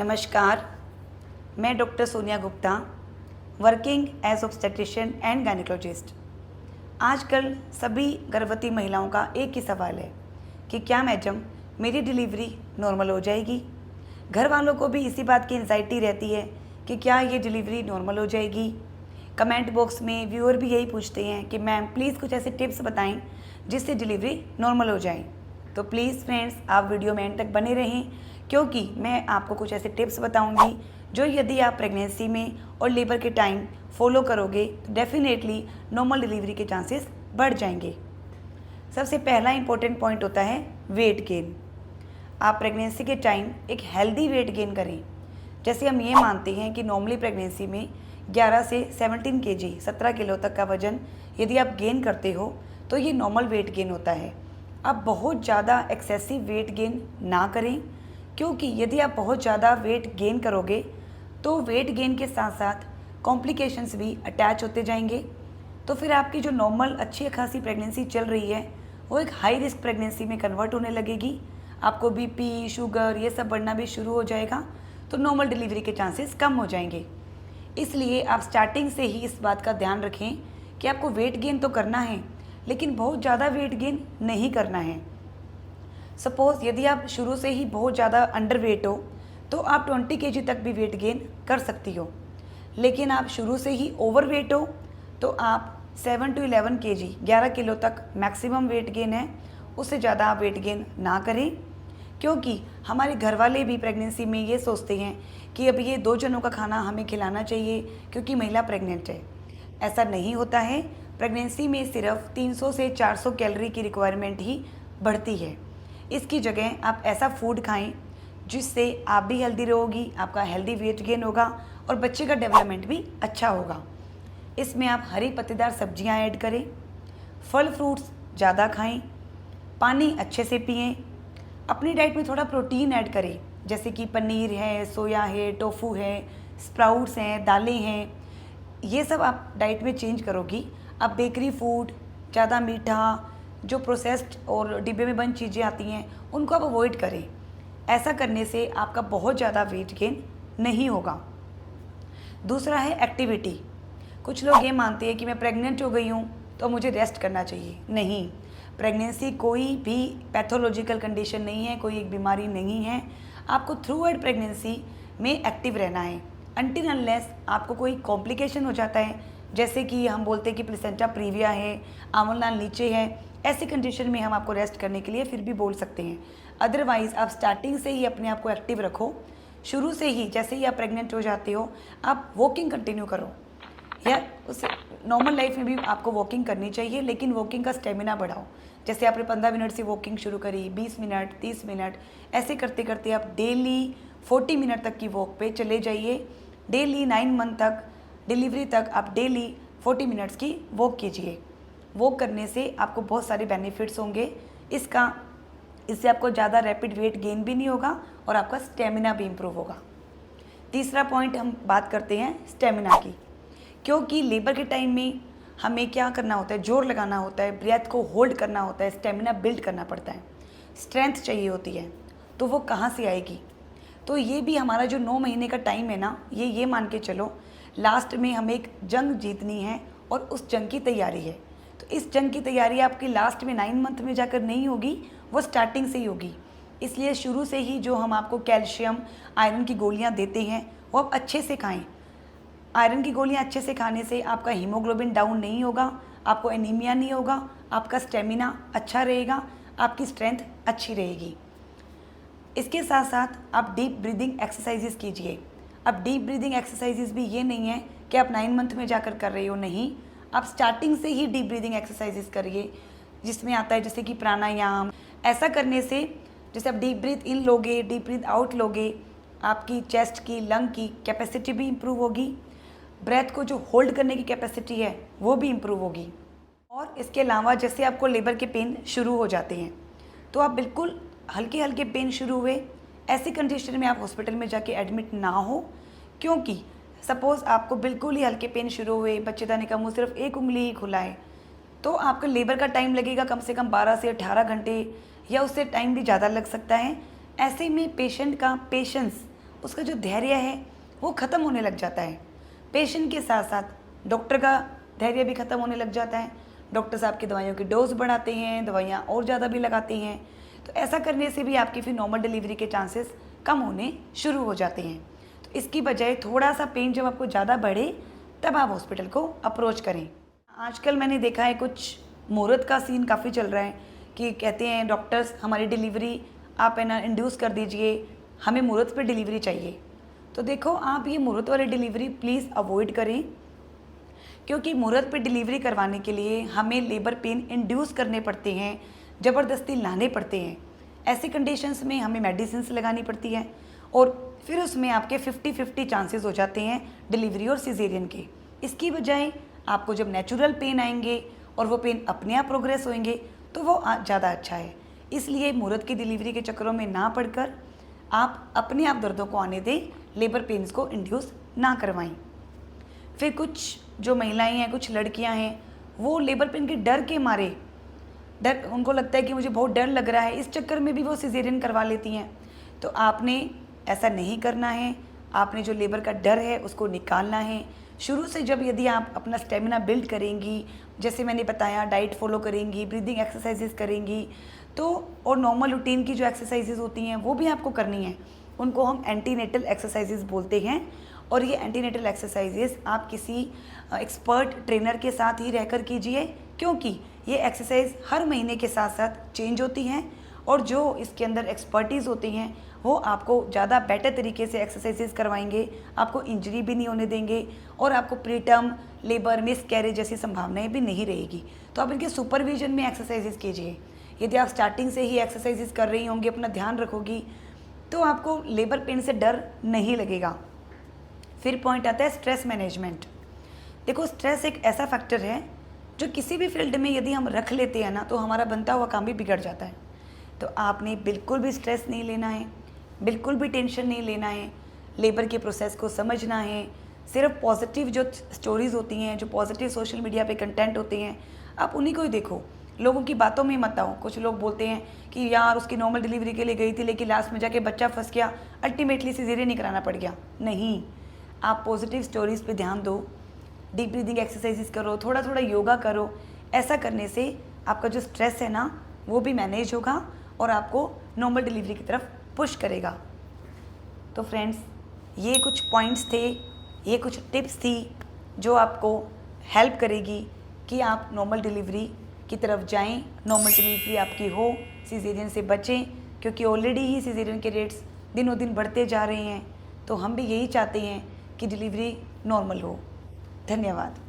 नमस्कार, मैं doctor Sonia Gupta, working as obstetrician and gynaecologist. आजकल सभी गर्भवती महिलाओं का एक ही सवाल है कि क्या मैडम मेरी डिलीवरी नॉर्मल हो जाएगी। घर वालों को भी इसी बात की एंजाइटी रहती है कि क्या ये डिलीवरी नॉर्मल हो जाएगी। कमेंट बॉक्स में व्यूअर भी यही पूछते हैं कि मैम प्लीज़ कुछ ऐसे टिप्स बताएं जिससे डिलीवरी नॉर्मल हो जाए। तो प्लीज़ फ्रेंड्स, आप वीडियो में एंड तक बने रहें, क्योंकि मैं आपको कुछ ऐसे टिप्स बताऊंगी जो यदि आप प्रेगनेंसी में और लेबर के टाइम फॉलो करोगे तो डेफिनेटली नॉर्मल डिलीवरी के चांसेस बढ़ जाएंगे। सबसे पहला इंपॉर्टेंट पॉइंट होता है वेट गेन। आप प्रेगनेंसी के टाइम एक हेल्दी वेट गेन करें। जैसे हम ये मानते हैं कि नॉर्मली प्रेगनेंसी में 11 से 17 केजी 17 किलो तक का वजन यदि आप गेन करते हो तो ये नॉर्मल वेट गेन होता है। आप बहुत ज़्यादा एक्सेसिव वेट गेन ना करें, क्योंकि यदि आप बहुत ज़्यादा वेट गेन करोगे तो वेट गेन के साथ साथ कॉम्प्लिकेशंस भी अटैच होते जाएंगे। तो फिर आपकी जो नॉर्मल अच्छी खासी प्रेगनेंसी चल रही है वो एक हाई रिस्क प्रेगनेंसी में कन्वर्ट होने लगेगी। आपको बीपी, शुगर ये सब बढ़ना भी शुरू हो जाएगा, तो नॉर्मल डिलीवरी के चांसेस कम हो जाएंगे। इसलिए आप स्टार्टिंग से ही इस बात का ध्यान रखें कि आपको वेट गेन तो करना है, लेकिन बहुत ज़्यादा वेट गेन नहीं करना है। सपोज़ यदि आप शुरू से ही बहुत ज़्यादा अंडर वेट हो तो आप 20 केजी तक भी वेट गेन कर सकती हो, लेकिन आप शुरू से ही ओवर वेट हो तो आप 7 to 11 केजी 11 किलो तक मैक्सिमम वेट गेन है, उससे ज़्यादा आप वेट गेन ना करें। क्योंकि हमारे घर वाले भी प्रेगनेंसी में ये सोचते हैं कि अब ये 2 जनों का खाना हमें खिलाना चाहिए क्योंकि महिला प्रेग्नेंट है। ऐसा नहीं होता है। प्रेगनेंसी में सिर्फ 300 से 400 कैलोरी की रिक्वायरमेंट ही बढ़ती है। इसकी जगह आप ऐसा फूड खाएं जिससे आप भी हेल्दी रहोगी, आपका हेल्दी वेट गेन होगा और बच्चे का डेवलपमेंट भी अच्छा होगा। इसमें आप हरी पत्तेदार सब्जियां ऐड करें, फल फ्रूट्स ज़्यादा खाएं, पानी अच्छे से पिएं, अपनी डाइट में थोड़ा प्रोटीन ऐड करें, जैसे कि पनीर है, सोया है, टोफू है, स्प्राउट्स हैं, दालें हैं। ये सब आप डाइट में चेंज करोगी। आप बेकरी फूड, ज़्यादा मीठा, जो प्रोसेस्ड और डिब्बे में बंद चीज़ें आती हैं उनको आप अवॉइड करें। ऐसा करने से आपका बहुत ज़्यादा वेट गेन नहीं होगा। दूसरा है एक्टिविटी। कुछ लोग ये मानते हैं कि मैं प्रेग्नेंट हो गई हूँ तो मुझे रेस्ट करना चाहिए। नहीं, प्रेगनेंसी कोई भी पैथोलॉजिकल कंडीशन नहीं है, कोई एक बीमारी नहीं है। आपको थ्रू आउट प्रेगनेंसी में एक्टिव रहना है अनटिल अनलेस आपको कोई कॉम्प्लिकेशन हो जाता है, जैसे कि हम बोलते हैं कि प्लेसेंटा प्रीविया है, आमलनाल नीचे है। ऐसी कंडीशन में हम आपको रेस्ट करने के लिए फिर भी बोल सकते हैं। अदरवाइज़ आप स्टार्टिंग से ही अपने आप को एक्टिव रखो। शुरू से ही जैसे ही आप प्रेग्नेंट हो जाते हो आप वॉकिंग कंटिन्यू करो, या उस नॉर्मल लाइफ में भी आपको वॉकिंग करनी चाहिए, लेकिन वॉकिंग का स्टेमिना बढ़ाओ। जैसे आपने 15 मिनट से वॉकिंग शुरू करी, 20 मिनट, 30 मिनट, ऐसे करते करते आप डेली 40 मिनट तक की वॉक पे चले जाइए। डेली 9 मंथ तक, डिलीवरी तक आप डेली 40 मिनट्स की वॉक कीजिए। वॉक करने से आपको बहुत सारे बेनिफिट्स होंगे। इससे आपको ज़्यादा रैपिड वेट गेन भी नहीं होगा और आपका स्टेमिना भी इम्प्रूव होगा। तीसरा पॉइंट हम बात करते हैं स्टेमिना की, क्योंकि लेबर के टाइम में हमें क्या करना होता है, जोर लगाना होता है, ब्रेथ को होल्ड करना होता है, स्टेमिना बिल्ड करना पड़ता है, स्ट्रेंथ चाहिए होती है। तो वो कहाँ से आएगी? तो ये भी हमारा जो 9 महीने का टाइम है ना, ये मान के चलो लास्ट में हमें एक जंग जीतनी है और उस जंग की तैयारी है। तो इस जंग की तैयारी आपकी लास्ट में 9 मंथ में जाकर नहीं होगी, वो स्टार्टिंग से ही होगी। इसलिए शुरू से ही जो हम आपको कैल्शियम, आयरन की गोलियाँ देते हैं वो आप अच्छे से खाएँ। आयरन की गोलियां अच्छे से खाने से आपका हीमोग्लोबिन डाउन नहीं होगा, आपको एनीमिया नहीं होगा, आपका स्टेमिना अच्छा रहेगा, आपकी स्ट्रेंथ अच्छी रहेगी। इसके साथ साथ आप डीप ब्रीदिंग एक्सरसाइजेस कीजिए। अब डीप ब्रीदिंग एक्सरसाइजेस भी ये नहीं है कि आप 9 मंथ में जाकर कर रहे हो, नहीं, आप स्टार्टिंग से ही डीप ब्रीदिंग एक्सरसाइजेस करिए, जिसमें आता है जैसे कि प्राणायाम। ऐसा करने से जैसे आप डीप ब्रीथ इन लोगे, डीप ब्रीथ आउट लोगे, आपकी चेस्ट की, लंग की कैपेसिटी भी इम्प्रूव होगी, ब्रेथ को जो होल्ड करने की कैपेसिटी है वो भी इम्प्रूव होगी। और इसके अलावा जैसे आपको लेबर के पेन शुरू हो जाते हैं तो आप बिल्कुल हल्के हल्के पेन शुरू हुए, ऐसी कंडीशन में आप हॉस्पिटल में जाके एडमिट ना हो। क्योंकि सपोज़ आपको बिल्कुल ही हल्के पेन शुरू हुए, बच्चेदानी का मुंह सिर्फ एक उंगली ही खुला है, तो आपका लेबर का टाइम लगेगा कम से कम 12 से 18 घंटे, या उससे टाइम भी ज़्यादा लग सकता है। ऐसे में पेशेंट का पेशेंस उसका जो धैर्य है वो ख़त्म होने लग जाता है। पेशेंट के साथ साथ डॉक्टर का धैर्य भी ख़त्म होने लग जाता है। डॉक्टर साहब की दवाइयों की डोज बढ़ाते हैं, दवाइयाँ और ज़्यादा भी लगाते हैं। तो ऐसा करने से भी आपकी फिर नॉर्मल डिलीवरी के चांसेस कम होने शुरू हो जाते हैं। तो इसकी बजाय थोड़ा सा पेन जब आपको ज़्यादा बढ़े तब आप हॉस्पिटल को अप्रोच करें। आजकल मैंने देखा है कुछ मुहूर्त का सीन काफ़ी चल रहा है कि कहते हैं डॉक्टर्स हमारी डिलीवरी आप है ना इंड्यूस कर दीजिए, हमें मुहूर्त पे डिलीवरी चाहिए। तो देखो आप ये मुहूर्त वाली डिलीवरी प्लीज़ अवॉइड करें, क्योंकि मुहूर्त पे डिलीवरी करवाने के लिए हमें लेबर पेन इंड्यूस करने पड़ते हैं, ज़बरदस्ती लाने पड़ते हैं। ऐसी कंडीशंस में हमें मेडिसिन्स लगानी पड़ती है और फिर उसमें आपके 50-50 चांसेस हो जाते हैं डिलीवरी और सिजेरियन के। इसकी बजाय आपको जब नेचुरल पेन आएंगे और वो पेन अपने आप प्रोग्रेस होंगे तो वो ज़्यादा अच्छा है। इसलिए मुहूर्त की डिलीवरी के चक्करों में ना पड़कर आप अपने आप दर्दों को आने दें, लेबर पेन्स को इंड्यूस ना करवाएं। फिर कुछ जो महिलाएं हैं, कुछ लड़कियां हैं, वो लेबर पेन के डर के मारे उनको लगता है कि मुझे बहुत डर लग रहा है, इस चक्कर में भी वो सिजेरियन करवा लेती हैं। तो आपने ऐसा नहीं करना है। आपने जो लेबर का डर है उसको निकालना है। शुरू से जब यदि आप अपना स्टेमिना बिल्ड करेंगी, जैसे मैंने बताया डाइट फॉलो करेंगी, ब्रीदिंग एक्सरसाइजेस करेंगी, तो और नॉर्मल रूटीन की जो एक्सरसाइजेस होती हैं वो भी आपको करनी है। उनको हम एंटीनेटल एक्सरसाइजेस बोलते हैं और ये एंटीनेटल एक्सरसाइजेस आप किसी एक्सपर्ट ट्रेनर के साथ ही रहकर कीजिए, क्योंकि ये एक्सरसाइज हर महीने के साथ साथ चेंज होती हैं और जो इसके अंदर एक्सपर्टीज़ होती हैं वो आपको ज़्यादा बेटर तरीके से एक्सरसाइजेस करवाएंगे, आपको इंजरी भी नहीं होने देंगे और आपको प्रीटर्म लेबर मिस कैरेज जैसी संभावनाएं भी नहीं रहेगी। तो आप इनके सुपरविजन में एक्सरसाइजेस कीजिए। यदि आप स्टार्टिंग से ही एक्सरसाइजेस कर रही होंगी, अपना ध्यान रखोगी, तो आपको लेबर पेन से डर नहीं लगेगा। फिर पॉइंट आता है स्ट्रेस मैनेजमेंट। देखो स्ट्रेस एक ऐसा फैक्टर है जो किसी भी फील्ड में यदि हम रख लेते हैं ना तो हमारा बनता हुआ काम भी बिगड़ जाता है। तो आपने बिल्कुल भी स्ट्रेस नहीं लेना है, बिल्कुल भी टेंशन नहीं लेना है। लेबर के प्रोसेस को समझना है। सिर्फ पॉजिटिव जो स्टोरीज़ होती हैं, जो पॉजिटिव सोशल मीडिया पे कंटेंट होते हैं, आप उन्हीं को ही देखो, लोगों की बातों में मत आओ। कुछ लोग बोलते हैं कि यार उसकी नॉर्मल डिलीवरी के लिए गई थी लेकिन लास्ट में जाके बच्चा फंस गया, अल्टीमेटली सिजेरियन नहीं कराना पड़ गया। नहीं, आप पॉजिटिव स्टोरीज़ पे ध्यान दो, डीप ब्रीदिंग एक्सरसाइजेस करो, थोड़ा थोड़ा योगा करो। ऐसा करने से आपका जो स्ट्रेस है ना वो भी मैनेज होगा और आपको नॉर्मल डिलीवरी की तरफ पुश करेगा। तो फ्रेंड्स, ये कुछ पॉइंट्स थे, ये कुछ टिप्स थी जो आपको हेल्प करेगी कि आप नॉर्मल डिलीवरी की तरफ जाएं, नॉर्मल डिलीवरी आपकी हो, सिजेरियन से बचें, क्योंकि ऑलरेडी ही सिजेरियन के रेट्स दिनों दिन बढ़ते जा रहे हैं। तो हम भी यही चाहते हैं कि डिलीवरी नॉर्मल हो। धन्यवाद।